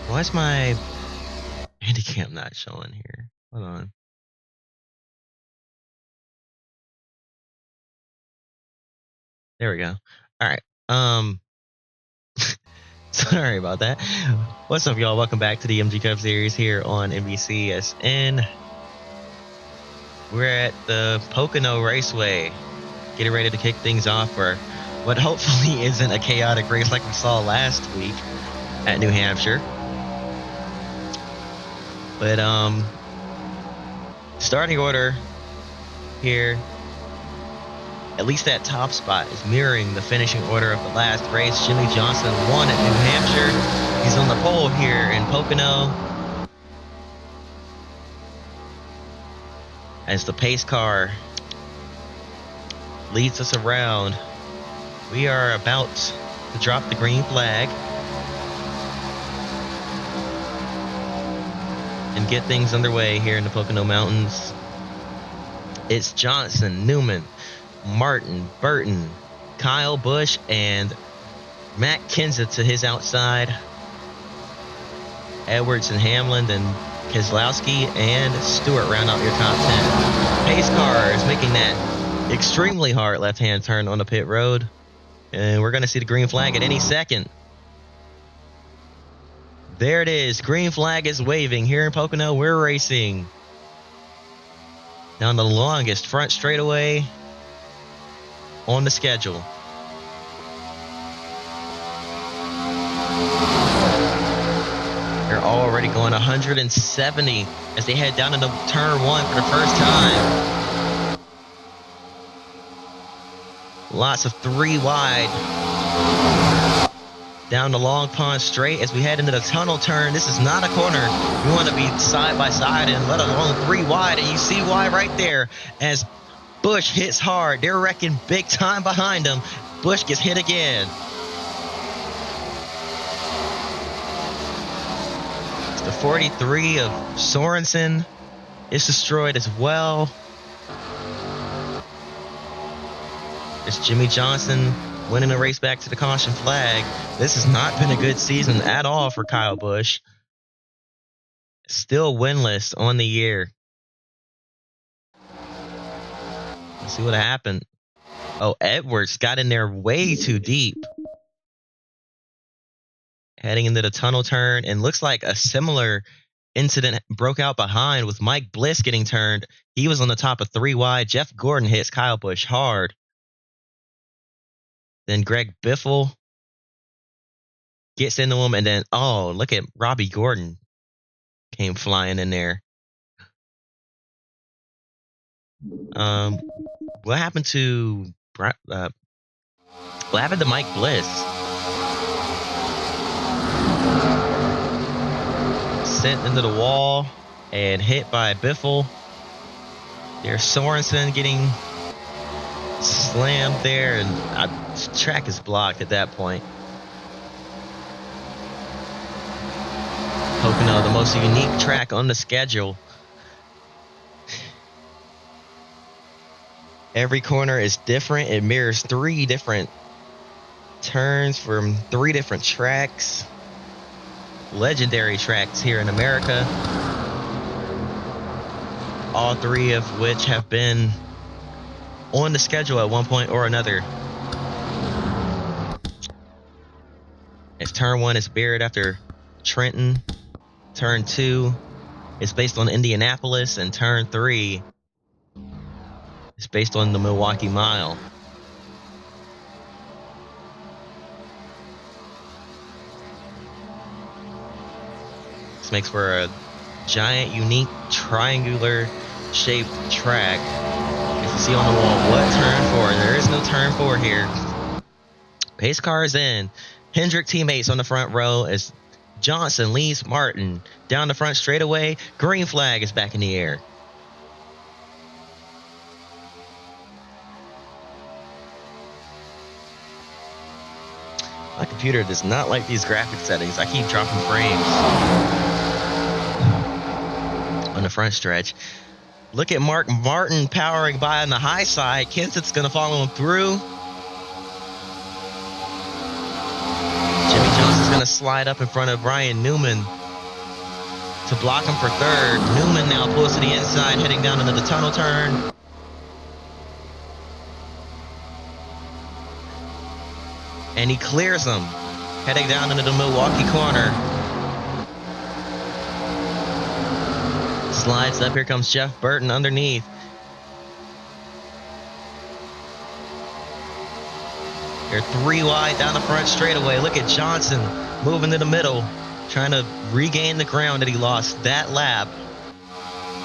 Why is my handicap not showing here? Hold on. There we go. All right. Sorry about that. What's up, y'all? Welcome back to the MG Cup series here on NBCSN. We're at the Pocono Raceway, getting ready to kick things off for what hopefully isn't a chaotic race like we saw last week at New Hampshire. But starting order here, at least that top spot is mirroring the finishing order of the last race. Jimmie Johnson won at New Hampshire. He's on the pole here in Pocono as the pace car leads us around. We are about to drop the green flag and get things underway here in the Pocono Mountains. It's Johnson, Newman, Martin, Burton, Kyle Busch, and Matt Kenseth to his outside. Edwards and Hamlin, and Keselowski and Stewart round out your top 10. Pace car is making that extremely hard left-hand turn on the pit road. And we're going to see the green flag at any second. There it is. Green flag is waving. Here in Pocono, we're racing down the longest front straightaway on the schedule. They're already going 170 as they head down into turn one for the first time. Lots of three wide down the Long Pond Straight as we head into the tunnel turn. This is not a corner. You want to be side by side and let alone three wide, and you see why right there as Busch hits hard. They're wrecking big time behind him. Busch gets hit again. It's the 43 of Sorensen is destroyed as well. It's Jimmie Johnson winning the race back to the caution flag. This has not been a good season at all for Kyle Busch. Still winless on the year. Let's see what happened. Oh, Edwards got in there way too deep. Heading into the tunnel turn, and looks like a similar incident broke out behind with Mike Bliss getting turned. He was on the top of three wide. Jeff Gordon hits Kyle Busch hard. Then Greg Biffle gets into him, and then, oh, look at Robbie Gordon came flying in there. What happened to Mike Bliss? Sent into the wall and hit by Biffle. There's Sorensen getting slammed there, and the track is blocked at that point. Pocono, the most unique track on the schedule. Every corner is different. It mirrors three different turns from three different tracks. Legendary tracks here in America. All three of which have been on the schedule at one point or another. As turn one is buried after Trenton. Turn two is based on Indianapolis, and turn three is based on the Milwaukee Mile. This makes for a giant, unique, triangular shaped track. As you see on the wall, what turn four? There is no turn four here. Pace car is in. Hendrick teammates on the front row as Johnson leads Martin down the front straightaway. Green flag is back in the air. My computer does not like these graphic settings. I keep dropping frames on the front stretch. Look at Mark Martin powering by on the high side. Kenseth's going to follow him through. Jimmie Johnson's going to to slide up in front of Ryan Newman to block him for third. Newman now pulls to the inside, heading down into the tunnel turn. And he clears him, heading down into the Milwaukee corner. Slides up, here comes Jeff Burton underneath. They're 3 wide down the front straightaway. Look at Johnson moving to the middle, trying to regain the ground that he lost that lap.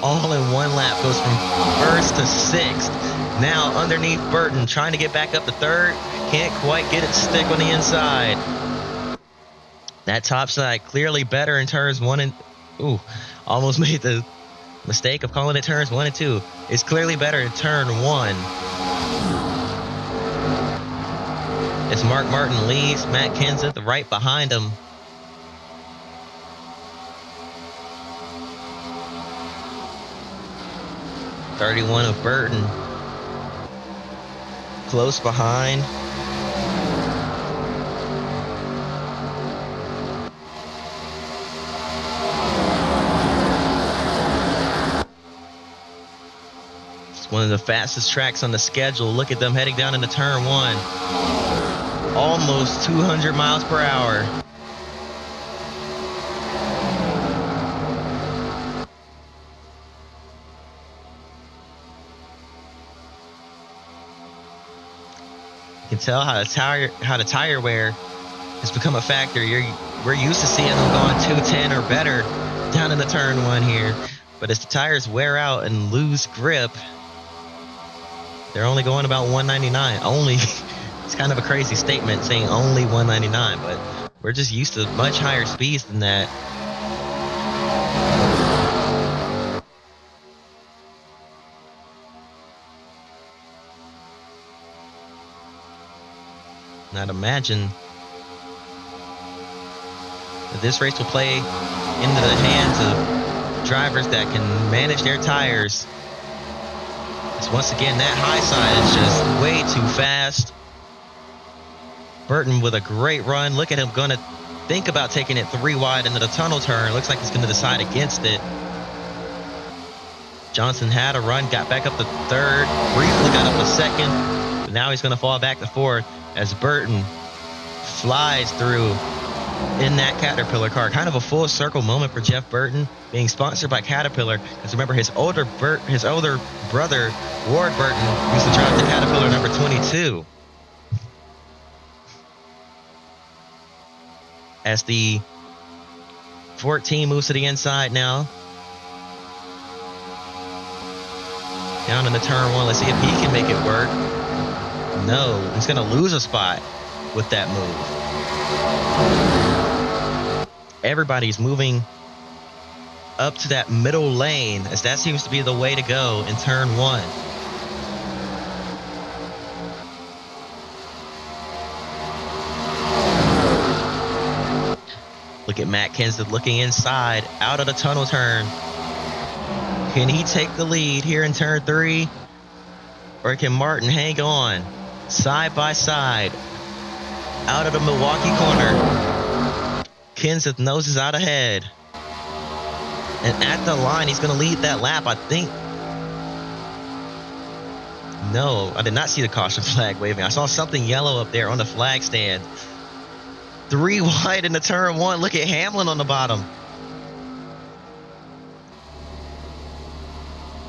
All in one lap, goes from first to sixth. Now underneath Burton, trying to get back up to third. Can't quite get it to stick on the inside. That top side clearly better in turns 1 and... Ooh, almost made the mistake of calling it turns 1 and 2. It's clearly better in turn 1. As Mark Martin leads, Matt Kenseth right behind him. .31 of Burton. Close behind. It's one of the fastest tracks on the schedule. Look at them heading down into turn 1. Almost 200 miles per hour. You can tell how the tire wear has become a factor. We're used to seeing them going 210 or better down in the turn 1 here, but as the tires wear out and lose grip, they're only going about 199. Only. It's kind of a crazy statement saying only 199, but we're just used to much higher speeds than that. And I'd imagine that this race will play into the hands of drivers that can manage their tires. Because once again, that high side is just way too fast. Burton with a great run. Look at him going to think about taking it 3 wide into the tunnel turn. Looks like he's going to decide against it. Johnson had a run, got back up to third, briefly got up to second, but now he's going to fall back to fourth as Burton flies through in that Caterpillar car. Kind of a full circle moment for Jeff Burton, being sponsored by Caterpillar. Because remember, his older brother, Ward Burton, used to drive the Caterpillar number 22. As the 14 moves to the inside now. Down into turn 1. Let's see if he can make it work. No, he's going to lose a spot with that move. Everybody's moving up to that middle lane, as that seems to be the way to go in turn 1. Look at Matt Kenseth looking inside, out of the tunnel turn. Can he take the lead here in turn 3? Or can Martin hang on? Side by side. Out of the Milwaukee corner. Kenseth noses out ahead. And at the line, he's going to lead that lap, I think. No, I did not see the caution flag waving. I saw something yellow up there on the flag stand. 3 wide in the turn 1. Look at Hamlin on the bottom.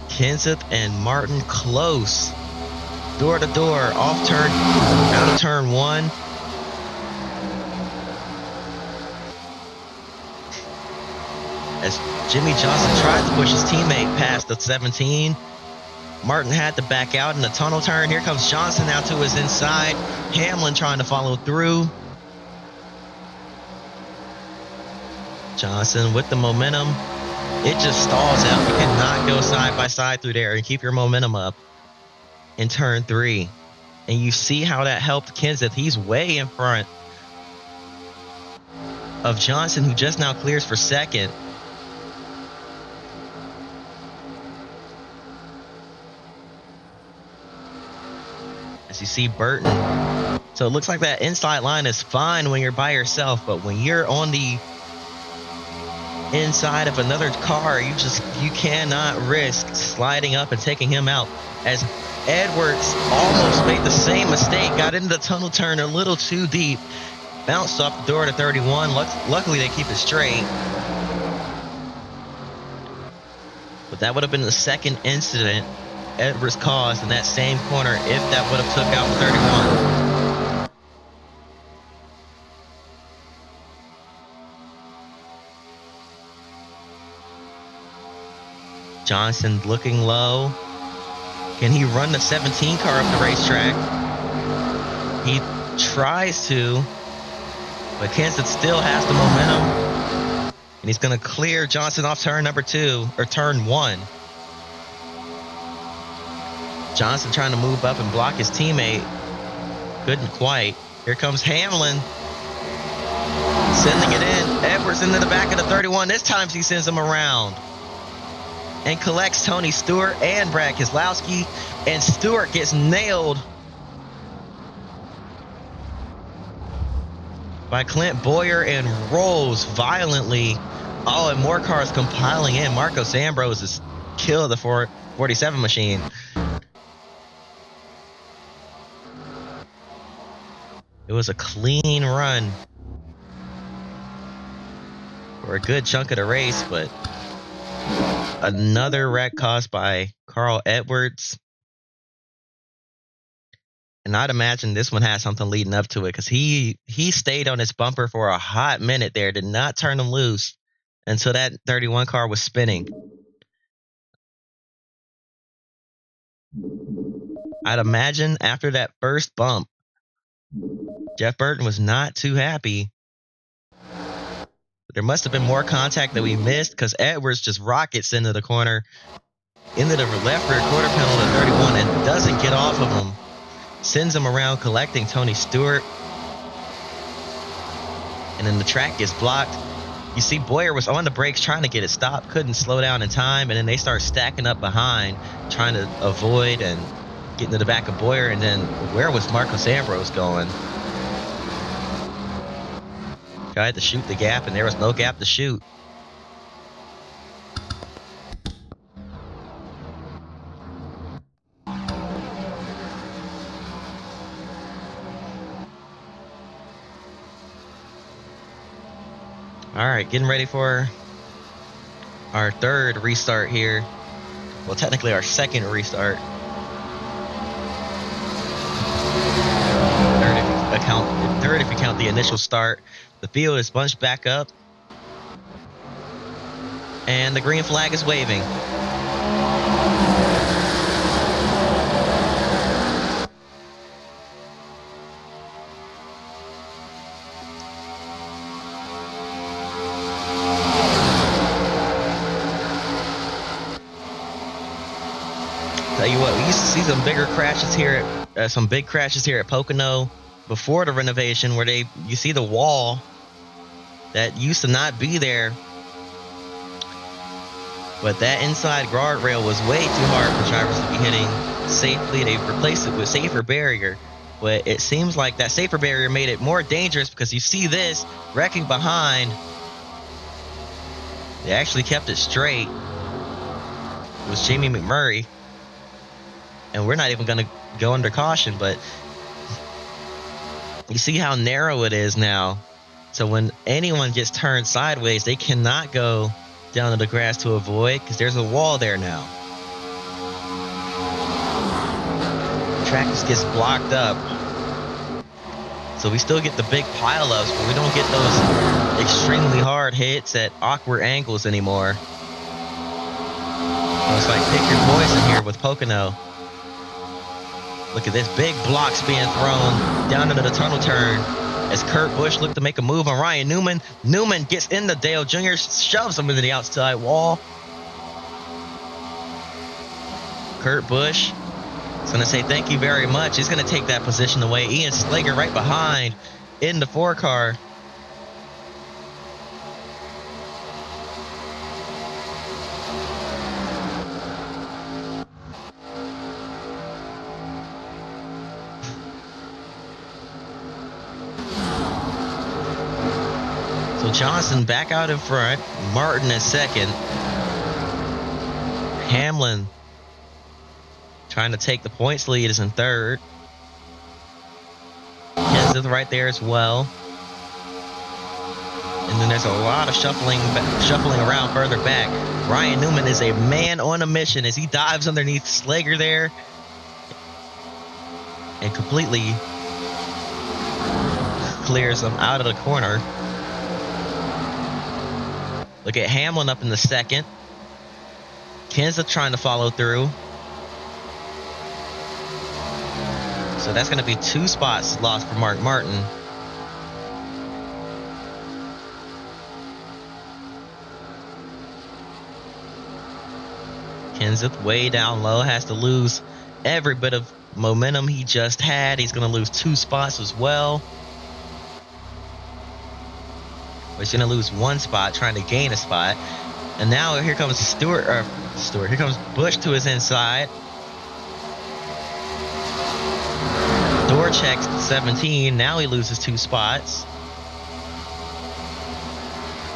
Kenseth and Martin close. Door to door, off turn, out of turn 1. As Jimmy Johnson tried to push his teammate past the 17. Martin had to back out in the tunnel turn. Here comes Johnson now to his inside. Hamlin trying to follow through. Johnson with the momentum. It just stalls out. You cannot go side by side through there and keep your momentum up in turn 3. And you see how that helped Kenseth. He's way in front of Johnson, who just now clears for second. As you see Burton So it looks like that inside line is fine when you're by yourself, but when you're on the inside of another car, you cannot risk sliding up and taking him out. As Edwards almost made the same mistake, got into the tunnel turn a little too deep, bounced off the door to 31. Luckily, they keep it straight. But that would have been the second incident Edwards caused in that same corner if that would have took out 31. Johnson looking low. Can he run the 17 car up the racetrack? He tries to, but Kansas still has the momentum. And he's going to clear Johnson off turn number 2, or turn 1. Johnson trying to move up and block his teammate. Couldn't quite. Here comes Hamlin. Sending it in. Edwards into the back of the 31. This time he sends him around. And collects Tony Stewart and Brad Keselowski. And Stewart gets nailed by Clint Boyer and rolls violently. Oh, and more cars compiling in. Marcos Ambrose has killed the 47 machine. It was a clean run for a good chunk of the race, but another wreck caused by Carl Edwards. And I'd imagine this one has something leading up to it, because he stayed on his bumper for a hot minute there, did not turn him loose until that 31 car was spinning. I'd imagine after that first bump, Jeff Burton was not too happy. There must have been more contact that we missed, because Edwards just rockets into the corner, into the left rear quarter panel to 31, and doesn't get off of him. Sends him around collecting Tony Stewart. And then the track gets blocked. You see Boyer was on the brakes trying to get it stopped, couldn't slow down in time, and then they start stacking up behind, trying to avoid and get into the back of Boyer. And then where was Marcos Ambrose going? Tried to shoot the gap, and there was no gap to shoot. All right, getting ready for our third restart here. Well, technically our second restart. Third if you count the initial start. The field is bunched back up, and the green flag is waving. Tell you what, we used to see some bigger crashes here, some big crashes here at Pocono before the renovation, where you see the wall that used to not be there, but that inside guardrail was way too hard for drivers to be hitting safely. They've replaced it with safer barrier, but it seems like that safer barrier made it more dangerous, because you see this wrecking behind. They actually kept it straight. It was Jamie McMurray. And we're not even going to go under caution, but you see how narrow it is now. So when anyone gets turned sideways, they cannot go down to the grass to avoid, because there's a wall there now. The track just gets blocked up. So we still get the big pileups, but we don't get those extremely hard hits at awkward angles anymore. So it's like pick your poison here with Pocono. Look at this, big blocks being thrown down into the tunnel turn as Kurt Busch looked to make a move on Ryan Newman. Newman gets into Dale Jr., shoves him into the outside wall. Kurt Busch is going to say thank you very much. He's going to take that position away. Ian Slager right behind in the 4 car. Johnson back out in front. Martin in second. Hamlin trying to take the points lead is in third. Kenseth right there as well. And then there's a lot of shuffling around further back. Ryan Newman is a man on a mission as he dives underneath Slager there and completely clears him out of the corner. Look at Hamlin up in the second. Kenseth trying to follow through. So that's going to be 2 spots lost for Mark Martin. Kenseth way down low, has to lose every bit of momentum he just had. He's going to lose 2 spots as well. But he's going to lose 1 spot trying to gain a spot. And now here comes Stewart. Here comes Busch to his inside. Dorchek's 17. Now he loses 2 spots.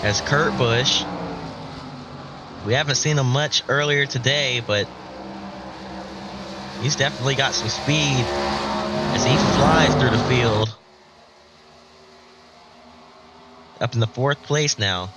As Kurt Busch. We haven't seen him much earlier today, but he's definitely got some speed as he flies through the field. Up in the 4th place now.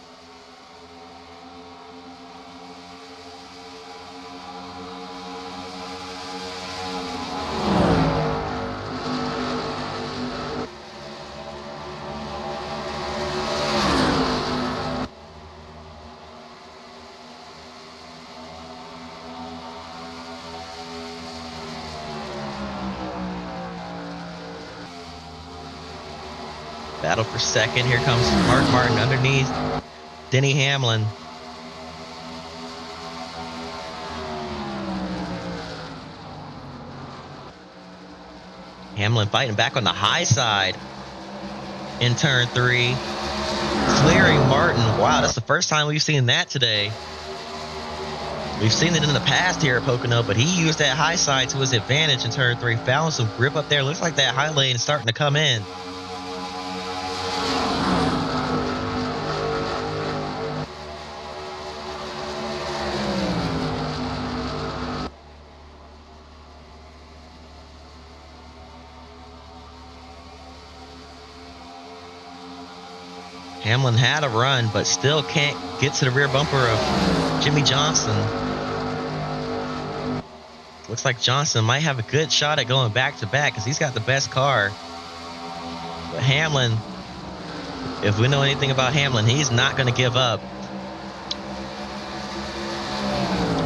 Battle for second. Here comes Mark Martin underneath Denny Hamlin. Hamlin fighting back on the high side in turn 3. Clearing Martin. Wow, that's the first time we've seen that today. We've seen it in the past here at Pocono, but he used that high side to his advantage in turn 3. Found some grip up there. Looks like that high lane is starting to come in. Hamlin had a run, but still can't get to the rear bumper of Jimmy Johnson. Looks like Johnson might have a good shot at going back-to-back because he's got the best car. But Hamlin, if we know anything about Hamlin, he's not going to give up.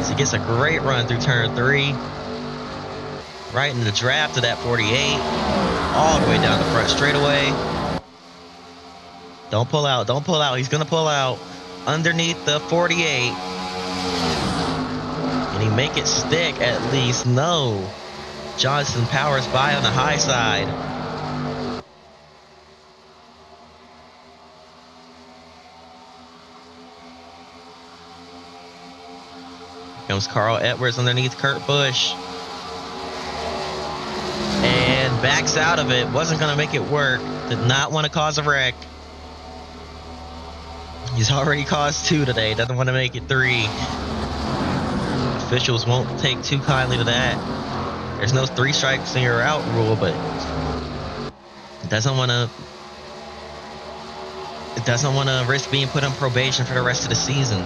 So he gets a great run through turn 3. Right in the draft of that 48. All the way down the front straightaway. Don't pull out. Don't pull out. He's going to pull out underneath the 48. Can he make it stick at least? No. Johnson powers by on the high side. Here comes Carl Edwards underneath Kurt Busch. And backs out of it. Wasn't going to make it work. Did not want to cause a wreck. He's already caused 2 today. Doesn't want to make it 3. Officials won't take too kindly to that. There's no 3 strikes and you're out rule, but it doesn't want to risk being put on probation for the rest of the season.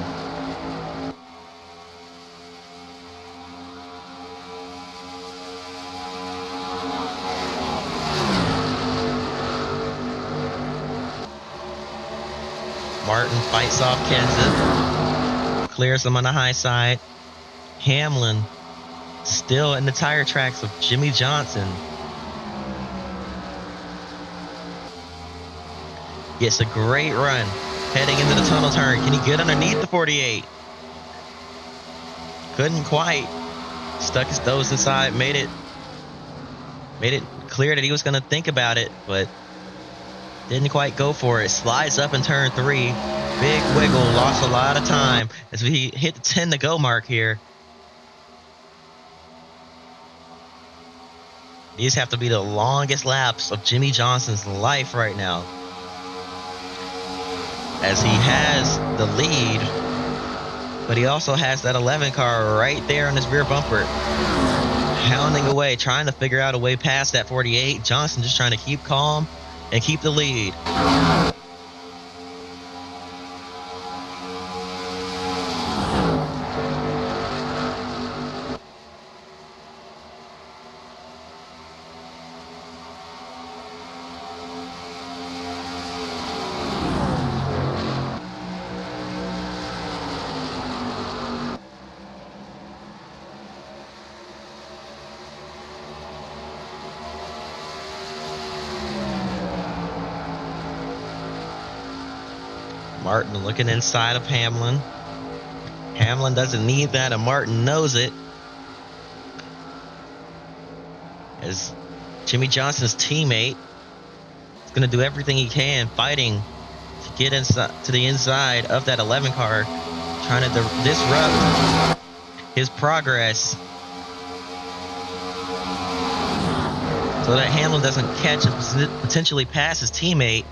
Martin fights off Kenseth. Clears him on the high side. Hamlin still in the tire tracks of Jimmy Johnson. Gets a great run heading into the tunnel turn. Can he get underneath the 48? Couldn't quite. Stuck his toes inside. Made it clear that he was going to think about it, but didn't quite go for it. Slides up in turn 3. Big wiggle. Lost a lot of time as we hit the 10 to go mark here. These have to be the longest laps of Jimmy Johnson's life right now. as he has the lead, but he also has that 11 car right there on his rear bumper, hounding away, trying to figure out a way past that 48. Johnson just trying to keep calm and keep the lead. Martin looking inside of Hamlin. Hamlin doesn't need that, and Martin knows it. As Jimmy Johnson's teammate is going to do everything he can, fighting to get inside to the inside of that 11 car, trying to disrupt his progress so that Hamlin doesn't catch and potentially pass his teammate.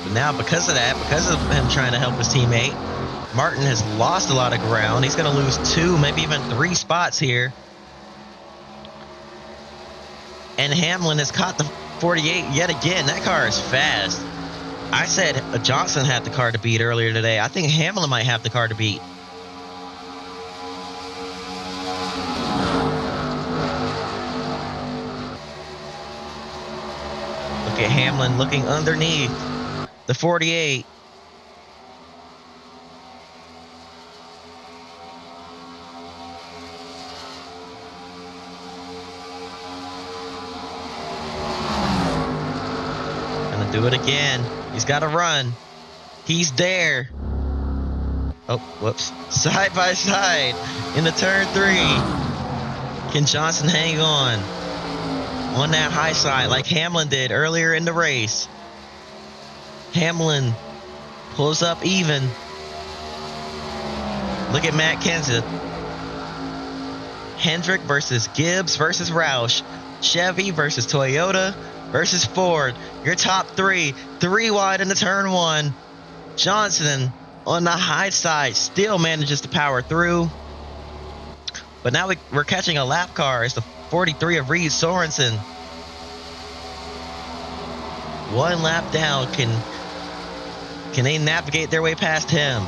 But now, because of that, because of him trying to help his teammate, Martin has lost a lot of ground. He's going to lose 2, maybe even 3 spots here. And Hamlin has caught the 48 yet again. That car is fast. I said Johnson had the car to beat earlier today. I think Hamlin might have the car to beat. Look at Hamlin looking underneath the 48. Gonna do it again. He's got to run. He's there. Oh, whoops. Side by side in the turn 3. Can Johnson hang on that high side like Hamlin did earlier in the race? Hamlin pulls up even. Look at Matt Kenseth. Hendrick versus Gibbs versus Roush. Chevy versus Toyota versus Ford. Your top 3 wide in the turn 1. Johnson on the high side still manages to power through. But now we're catching a lap car. It's the 43 of Reed Sorensen. 1 lap down. Can they navigate their way past him?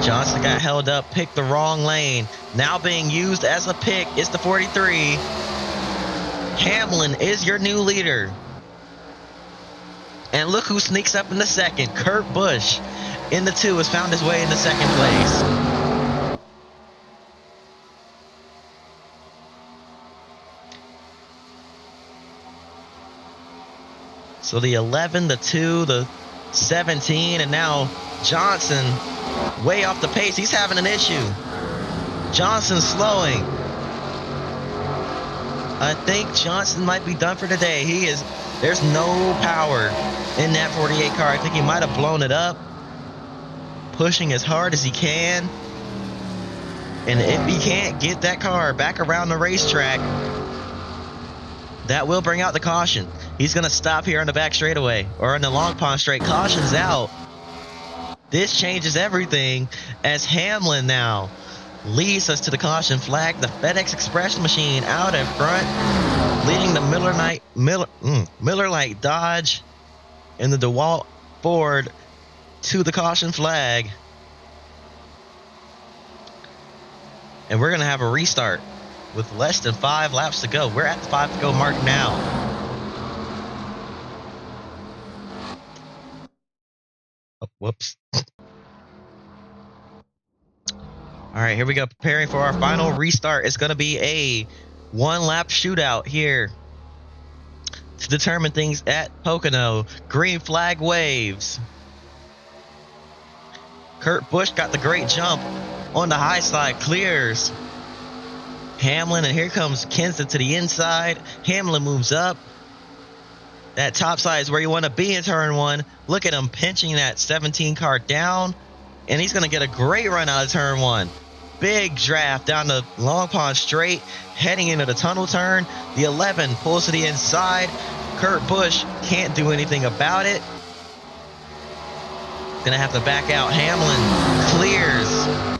Johnson got held up, picked the wrong lane. Now being used as a pick is the 43. Hamlin is your new leader. And look who sneaks up in the second. Kurt Busch in the 2 has found his way into second place. So the 11, the 2, the 17, and now Johnson way off the pace. He's having an issue. Johnson slowing. I think Johnson might be done for today. There's no power in that 48 car. I think he might have blown it up, pushing as hard as he can. And if he can't get that car back around the racetrack, that will bring out the caution. He's going to stop here on the back straightaway or on the Long Pond straight. Caution's out. This changes everything as Hamlin now leads us to the caution flag. The FedEx Express machine out in front, leading the Miller Lite Dodge and the DeWalt Ford to the caution flag. And we're going to have a restart with less than 5 laps to go. We're at the 5 to go mark now. Oh, whoops. All right, here we go. Preparing for our final restart. It's going to be a 1-lap shootout here to determine things at Pocono. Green flag waves. Kurt Busch got the great jump on the high side, clears Hamlin, and here comes Kenseth to the inside. Hamlin moves up. That top side is where you want to be in turn 1. Look at him pinching that 17 car down, and he's going to get a great run out of turn 1. big draft down the Long Pond Straight, heading into the tunnel turn. The 11 pulls to the inside. Kurt Busch can't do anything about it. Gonna have to back out. Hamlin clears.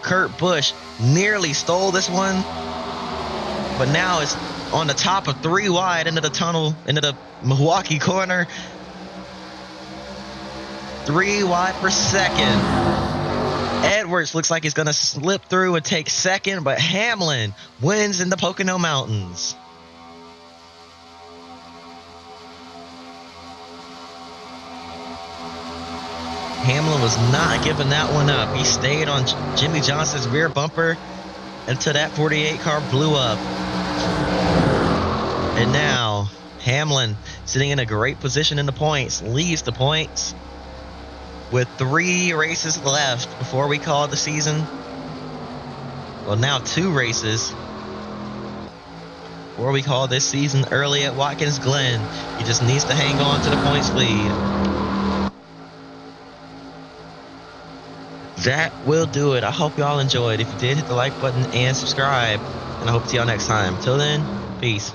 Kurt Busch nearly stole this one, but now it's on the top of 3 wide into the tunnel, into the Milwaukee corner. 3 wide per second. Edwards looks like he's going to slip through and take second, but Hamlin wins in the Pocono Mountains. Hamlin was not giving that one up. He stayed on Jimmy Johnson's rear bumper until that 48 car blew up. And now Hamlin, sitting in a great position in the points, leads the points with 3 races left before we call the season. Well, now 2 races before we call this season early at Watkins Glen. He just needs to hang on to the points lead. That will do it. I hope y'all enjoyed. If you did, hit the like button and subscribe. And I hope to see y'all next time. Till then, peace.